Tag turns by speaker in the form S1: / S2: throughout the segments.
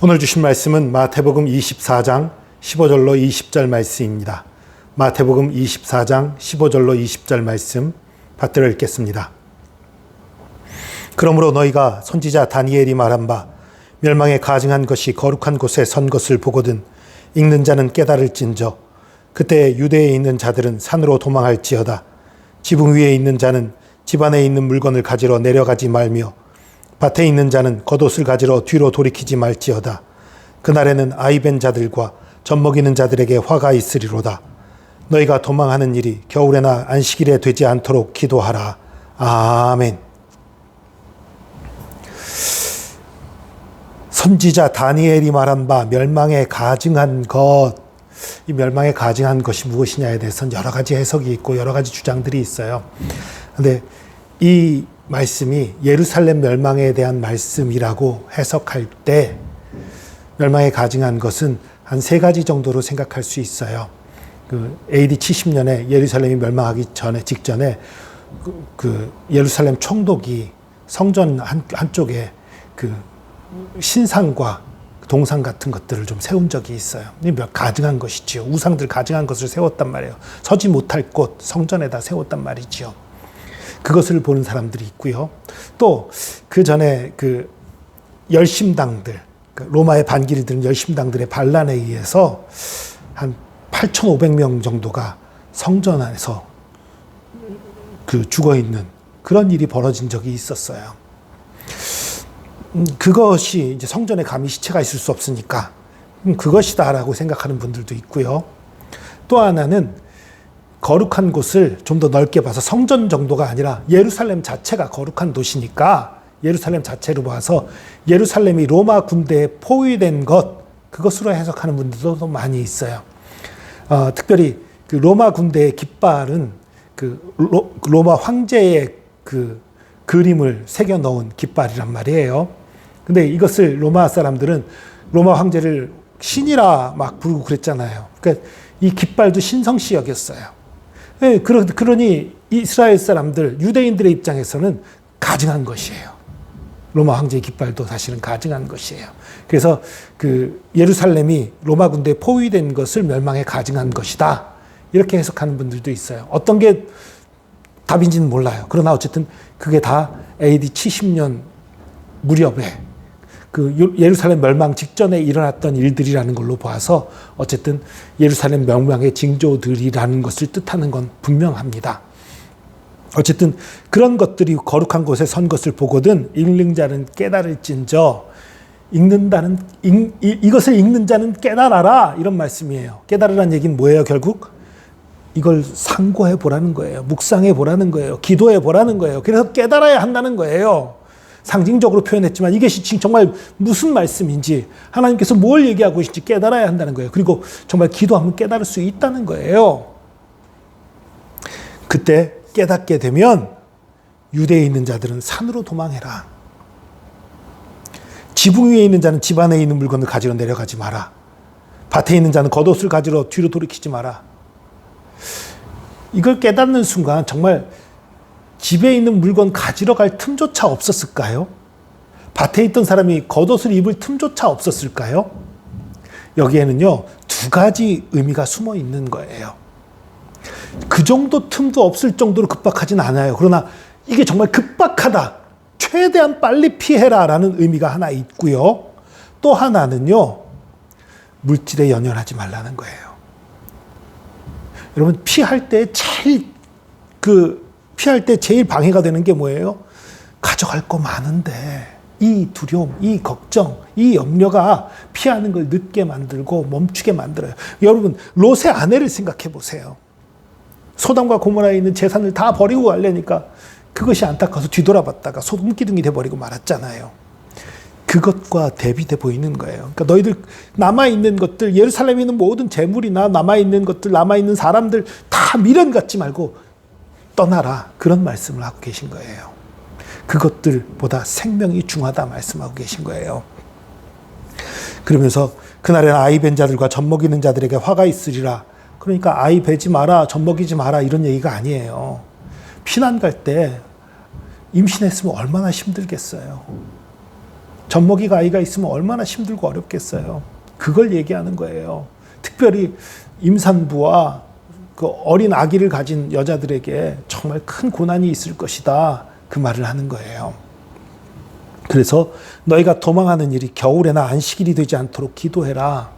S1: 오늘 주신 말씀은 마태복음 24장 15절로 20절 말씀입니다. 마태복음 24장 15절로 20절 말씀 받들어 읽겠습니다. 그러므로 너희가 선지자 다니엘이 말한 바 멸망에 가증한 것이 거룩한 곳에 선 것을 보거든 읽는 자는 깨달을진저 그때 유대에 있는 자들은 산으로 도망할지어다. 지붕 위에 있는 자는 집 안에 있는 물건을 가지러 내려가지 말며 밭에 있는 자는 겉옷을 가지러 뒤로 돌이키지 말지어다. 그날에는 아이 벤 자들과 젖 먹이는 자들에게 화가 있으리로다. 너희가 도망하는 일이 겨울에나 안식일에 되지 않도록 기도하라. 아멘. 선지자 다니엘이 말한 바 멸망에 가증한 것, 이 멸망에 가증한 것이 무엇이냐에 대해서는 여러 가지 해석이 있고 여러 가지 주장들이 있어요. 근데 이 말씀이 예루살렘 멸망에 대한 말씀이라고 해석할 때 멸망에 가증한 것은 한 세 가지 정도로 생각할 수 있어요. AD 70년에 예루살렘이 멸망하기 직전에 예루살렘 총독이 성전 한쪽에 신상과 동상 같은 것들을 좀 세운 적이 있어요. 가증한 것이지요. 우상들 가증한 것을 세웠단 말이에요. 서지 못할 곳 성전에다 세웠단 말이지요. 그것을 보는 사람들이 있고요. 또 그 전에 열심당들, 로마의 반기를 드는 열심당들의 반란에 의해서 한 8,500명 정도가 성전 안에서 죽어 있는 그런 일이 벌어진 적이 있었어요. 그것이 이제 성전에 감히 시체가 있을 수 없으니까 그것이다라고 생각하는 분들도 있고요. 또 하나는 거룩한 곳을 좀 더 넓게 봐서 성전 정도가 아니라 예루살렘 자체가 거룩한 도시니까 예루살렘 자체로 봐서 예루살렘이 로마 군대에 포위된 것, 그것으로 해석하는 분들도 많이 있어요. 특별히 로마 군대의 깃발은 로마 황제의 그림을 새겨 넣은 깃발이란 말이에요. 근데 이것을 로마 사람들은 로마 황제를 신이라 막 부르고 그랬잖아요. 그러니까 이 깃발도 신성시 여겼어요. 그러니 이스라엘 사람들, 유대인들의 입장에서는 가증한 것이에요. 로마 황제의 깃발도 사실은 가증한 것이에요. 그래서 예루살렘이 로마 군대에 포위된 것을 멸망에 가증한 것이다. 이렇게 해석하는 분들도 있어요. 어떤 게 답인지는 몰라요. 그러나 어쨌든 그게 다 AD 70년 무렵에 예루살렘 멸망 직전에 일어났던 일들이라는 걸로 봐서 어쨌든 예루살렘 멸망의 징조들이라는 것을 뜻하는 건 분명합니다. 어쨌든 그런 것들이 거룩한 곳에 선 것을 보거든 읽는 자는 깨달을진저, 이것을 읽는 자는 깨달아라, 이런 말씀이에요. 깨달으라는 얘기는 뭐예요? 결국 이걸 상고해 보라는 거예요. 묵상해 보라는 거예요. 기도해 보라는 거예요. 그래서 깨달아야 한다는 거예요. 상징적으로 표현했지만 이것이 정말 무슨 말씀인지, 하나님께서 뭘 얘기하고 계신지 깨달아야 한다는 거예요. 그리고 정말 기도하면 깨달을 수 있다는 거예요. 그때 깨닫게 되면 유대에 있는 자들은 산으로 도망해라. 지붕 위에 있는 자는 집 안에 있는 물건을 가지러 내려가지 마라. 밭에 있는 자는 겉옷을 가지러 뒤로 돌이키지 마라. 이걸 깨닫는 순간 정말 집에 있는 물건 가지러 갈 틈조차 없었을까요? 밭에 있던 사람이 겉옷을 입을 틈조차 없었을까요? 여기에는요, 두 가지 의미가 숨어 있는 거예요. 그 정도 틈도 없을 정도로 급박하진 않아요. 그러나 이게 정말 급박하다, 최대한 빨리 피해라 라는 의미가 하나 있고요. 또 하나는요, 물질에 연연하지 말라는 거예요. 여러분, 피할 때 제일 방해가 되는 게 뭐예요? 가져갈 거 많은데 이 두려움, 이 걱정, 이 염려가 피하는 걸 늦게 만들고 멈추게 만들어요. 여러분, 롯의 아내를 생각해 보세요. 소돔과 고모라에 있는 재산을 다 버리고 가려니까 그것이 안타까워서 뒤돌아봤다가 소금기둥이 돼버리고 말았잖아요. 그것과 대비돼 보이는 거예요. 그러니까 너희들 남아있는 것들, 예루살렘에 있는 모든 재물이나 남아있는 것들, 남아있는 사람들 다 미련 갖지 말고 떠나라, 그런 말씀을 하고 계신 거예요. 그것들보다 생명이 중하다 말씀하고 계신 거예요. 그러면서 그날에는 아이 벤 자들과 젖 먹이는 자들에게 화가 있으리라. 그러니까 아이 베지 마라, 젖 먹이지 마라, 이런 얘기가 아니에요. 피난 갈 때 임신했으면 얼마나 힘들겠어요. 젖먹이가 아이가 있으면 얼마나 힘들고 어렵겠어요. 그걸 얘기하는 거예요. 특별히 임산부와 그 어린 아기를 가진 여자들에게 정말 큰 고난이 있을 것이다. 그 말을 하는 거예요. 그래서 너희가 도망하는 일이 겨울에나 안식일이 되지 않도록 기도해라.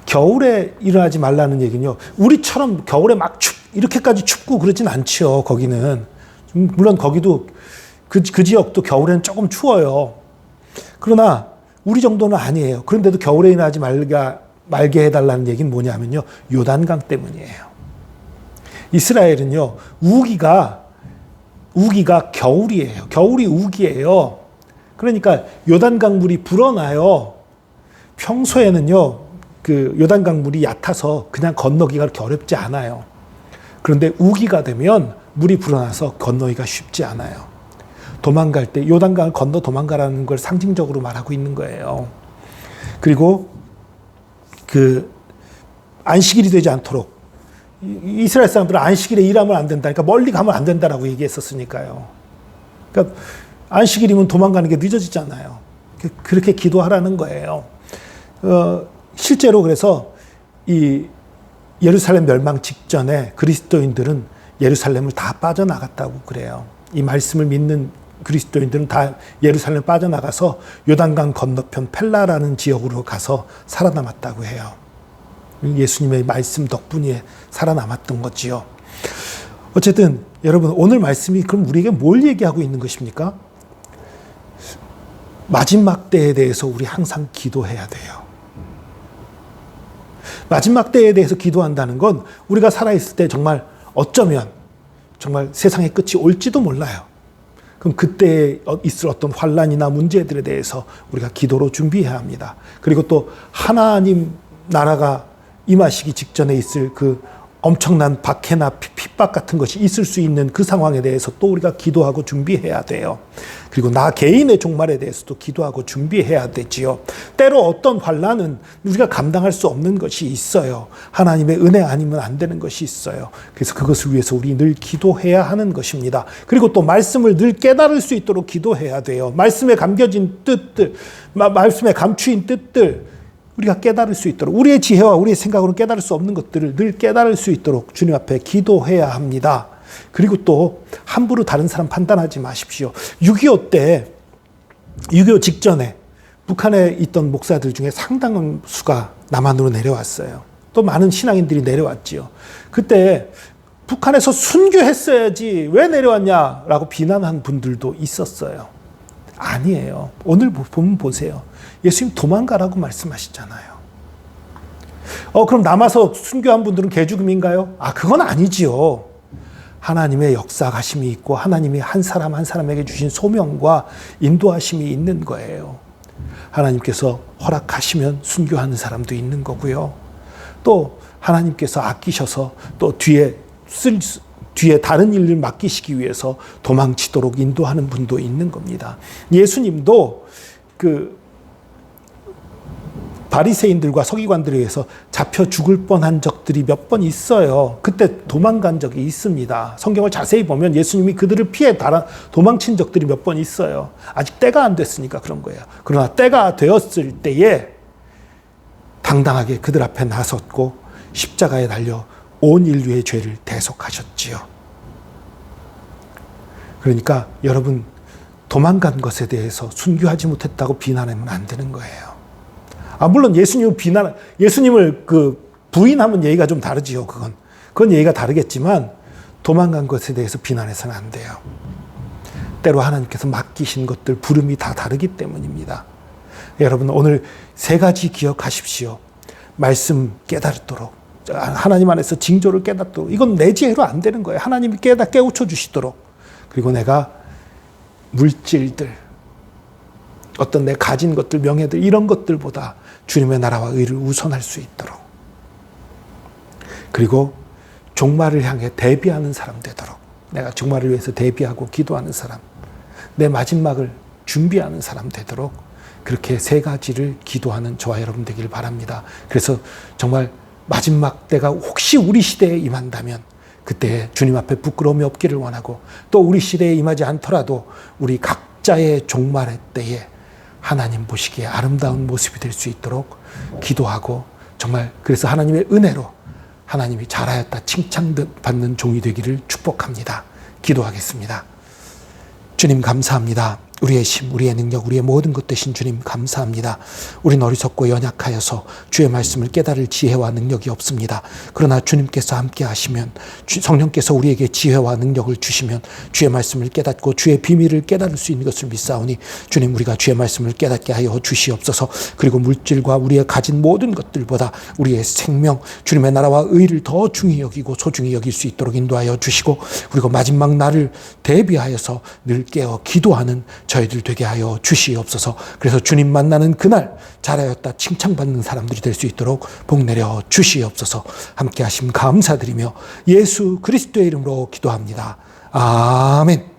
S1: 겨울에 일어나지 말라는 얘기는요. 우리처럼 겨울에 막 이렇게까지 춥고 그러진 않죠. 거기는. 물론 거기도 그 지역도 겨울에는 조금 추워요. 그러나 우리 정도는 아니에요. 그런데도 겨울에 일어나지 말게 해달라는 얘기는 뭐냐면요. 요단강 때문이에요. 이스라엘은요. 우기가 겨울이에요. 겨울이 우기예요. 그러니까 요단강 물이 불어나요. 평소에는요. 그 요단강 물이 얕아서 그냥 건너기가 그렇게 어렵지 않아요. 그런데 우기가 되면 물이 불어나서 건너기가 쉽지 않아요. 도망갈 때 요단강을 건너 도망가라는 걸 상징적으로 말하고 있는 거예요. 그리고 그 안식일이 되지 않도록 이스라엘 사람들은 안식일에 일하면 안 된다. 그러니까 멀리 가면 안 된다라고 얘기했었으니까요. 그러니까 안식일이면 도망가는 게 늦어지잖아요. 그렇게 기도하라는 거예요. 실제로 그래서 이 예루살렘 멸망 직전에 그리스도인들은 예루살렘을 다 빠져나갔다고 그래요. 이 말씀을 믿는 그리스도인들은 다 예루살렘 빠져나가서 요단강 건너편 펠라라는 지역으로 가서 살아남았다고 해요. 예수님의 말씀 덕분에 살아남았던 거지요. 어쨌든 여러분 오늘 말씀이 그럼 우리에게 뭘 얘기하고 있는 것입니까? 마지막 때에 대해서 우리 항상 기도해야 돼요. 마지막 때에 대해서 기도한다는 건 우리가 살아있을 때 정말 어쩌면 정말 세상의 끝이 올지도 몰라요. 그럼 그때 있을 어떤 환난이나 문제들에 대해서 우리가 기도로 준비해야 합니다. 그리고 또 하나님 나라가 임하시기 직전에 있을 그 엄청난 박해나 핍박 같은 것이 있을 수 있는 그 상황에 대해서 또 우리가 기도하고 준비해야 돼요. 그리고 나 개인의 종말에 대해서도 기도하고 준비해야 되지요. 때로 어떤 환난은 우리가 감당할 수 없는 것이 있어요. 하나님의 은혜 아니면 안 되는 것이 있어요. 그래서 그것을 위해서 우리 늘 기도해야 하는 것입니다. 그리고 또 말씀을 늘 깨달을 수 있도록 기도해야 돼요. 말씀에 감겨진 뜻들, 말씀에 감추인 뜻들 우리가 깨달을 수 있도록 우리의 지혜와 우리의 생각으로 깨달을 수 없는 것들을 늘 깨달을 수 있도록 주님 앞에 기도해야 합니다. 그리고 또 함부로 다른 사람 판단하지 마십시오. 6.25 직전에 북한에 있던 목사들 중에 상당한 수가 남한으로 내려왔어요. 또 많은 신앙인들이 내려왔지요. 그때 북한에서 순교했어야지 왜 내려왔냐라고 비난한 분들도 있었어요. 아니에요. 오늘 보면 보세요. 예수님 도망가라고 말씀하시잖아요. 그럼 남아서 순교한 분들은 개죽음인가요? 그건 아니지요. 하나님의 역사하심이 있고 하나님이 한 사람 한 사람에게 주신 소명과 인도하심이 있는 거예요. 하나님께서 허락하시면 순교하는 사람도 있는 거고요. 또 하나님께서 아끼셔서 또 뒤에 다른 일을 맡기시기 위해서 도망치도록 인도하는 분도 있는 겁니다. 예수님도 그 바리새인들과 서기관들에 의해서 잡혀 죽을 뻔한 적들이 몇 번 있어요. 그때 도망간 적이 있습니다. 성경을 자세히 보면 예수님이 그들을 피해 도망친 적들이 몇 번 있어요. 아직 때가 안 됐으니까 그런 거예요. 그러나 때가 되었을 때에 당당하게 그들 앞에 나섰고 십자가에 달려 온 인류의 죄를 대속하셨지요. 그러니까 여러분 도망간 것에 대해서 순교하지 못했다고 비난하면 안 되는 거예요. 물론 예수님을 부인하면 얘기가 좀 다르지요. 그건 얘기가 다르겠지만 도망간 것에 대해서 비난해서는 안 돼요. 때로 하나님께서 맡기신 것들 부름이 다 다르기 때문입니다. 여러분 오늘 세 가지 기억하십시오. 말씀 깨달도록, 하나님 안에서 징조를 깨닫도록. 이건 내 지혜로 안 되는 거예요. 하나님이 깨우쳐 주시도록. 그리고 내가 물질들, 어떤 내 가진 것들, 명예들 이런 것들보다 주님의 나라와 의를 우선할 수 있도록. 그리고 종말을 향해 대비하는 사람 되도록. 내가 종말을 위해서 대비하고 기도하는 사람, 내 마지막을 준비하는 사람 되도록 그렇게 세 가지를 기도하는 저와 여러분 되길 바랍니다. 그래서 정말 마지막 때가 혹시 우리 시대에 임한다면 그때 주님 앞에 부끄러움이 없기를 원하고, 또 우리 시대에 임하지 않더라도 우리 각자의 종말의 때에 하나님 보시기에 아름다운 모습이 될 수 있도록 기도하고, 정말 그래서 하나님의 은혜로 하나님이 잘하였다 칭찬받는 종이 되기를 축복합니다. 기도하겠습니다. 주님 감사합니다. 우리의 힘, 우리의 능력, 우리의 모든 것 되신 주님 감사합니다. 우리는 어리석고 연약하여서 주의 말씀을 깨달을 지혜와 능력이 없습니다. 그러나 주님께서 함께 하시면, 성령께서 우리에게 지혜와 능력을 주시면 주의 말씀을 깨닫고 주의 비밀을 깨달을 수 있는 것을 믿사오니, 주님 우리가 주의 말씀을 깨닫게 하여 주시옵소서. 그리고 물질과 우리의 가진 모든 것들보다 우리의 생명, 주님의 나라와 의를 더 중히 여기고 소중히 여길 수 있도록 인도하여 주시고, 그리고 마지막 날을 대비하여서 늘 깨어 기도하는 저희들 되게 하여 주시옵소서. 그래서 주님 만나는 그날 잘하였다 칭찬받는 사람들이 될 수 있도록 복 내려 주시옵소서. 함께 하심 감사드리며 예수 그리스도의 이름으로 기도합니다. 아멘.